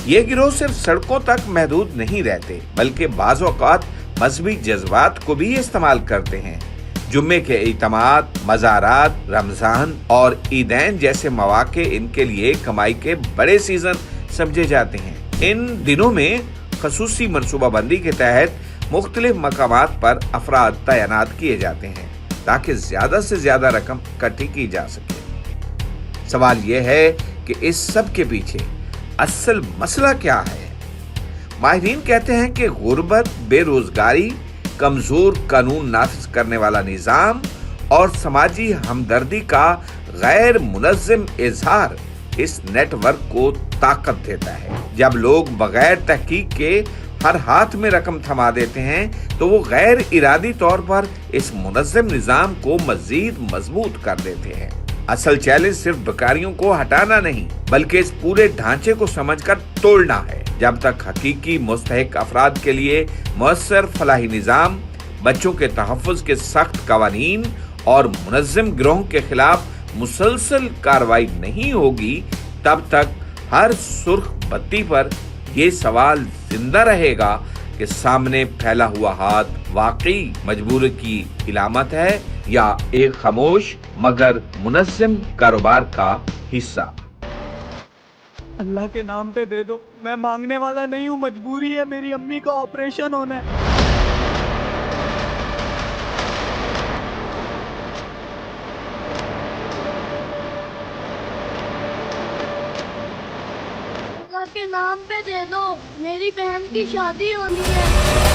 ये गिरोह सिर्फ सड़कों तक महदूद नहीं रहते, बल्कि बाज़ औक़ात मजहबी जज्बात को भी इस्तेमाल करते हैं। जुम्मे के इज्तिमात, मज़ारात, रमजान और ईदैन जैसे मौके इनके लिए कमाई के बड़े सीजन समझे जाते हैं। इन दिनों में खसूसी मनसूबाबंदी के तहत मुख्तलिफ मकामात पर अफराद तैनात किए जाते हैं ताकि ज्यादा से ज्यादा रकम इकट्ठी की जा सके। सवाल यह है कि इस सब के पीछे असल मसला क्या है? माहिरीन कहते हैं कि गुर्बत, बेरोजगारी, कमजोर कानून नाफिज करने वाला निजाम और समाजी हमदर्दी का गैर मुनज़्ज़म इजहार इस नेटवर्क को ताकत देता है। जब लोग बगैर तहकीक के हर हाथ में रकम थमा देते हैं तो वो गैर इरादी तौर पर इस मुनज़्ज़म निजाम को मजीद मजबूत कर देते हैं। असल चैलेंज सिर्फ बेकारियों को हटाना नहीं, बल्कि इस पूरे ढांचे को समझकर तोड़ना है। जब तक हकीकी मुस्तहिक अफराद के लिए मुअस्सर फलाही निजाम, बच्चों के तहफ़्फ़ुज़ के सख्त कवानीन और मुनज़्ज़म गिरोह के खिलाफ मुसलसल कार्रवाई नहीं होगी, तब तक हर सुर्ख बत्ती पर ये सवाल जिंदा रहेगा कि सामने फैला हुआ हाथ वाकई मजबूरी की इलामत है या एक खामोश मगर मुनज़्ज़म कारोबार का हिस्सा। अल्लाह के नाम पे दे दो, मैं मांगने वाला नहीं हूँ, मजबूरी है, मेरी अम्मी का ऑपरेशन होना है। अल्लाह के नाम पे दे दो, मेरी बहन की शादी होनी है।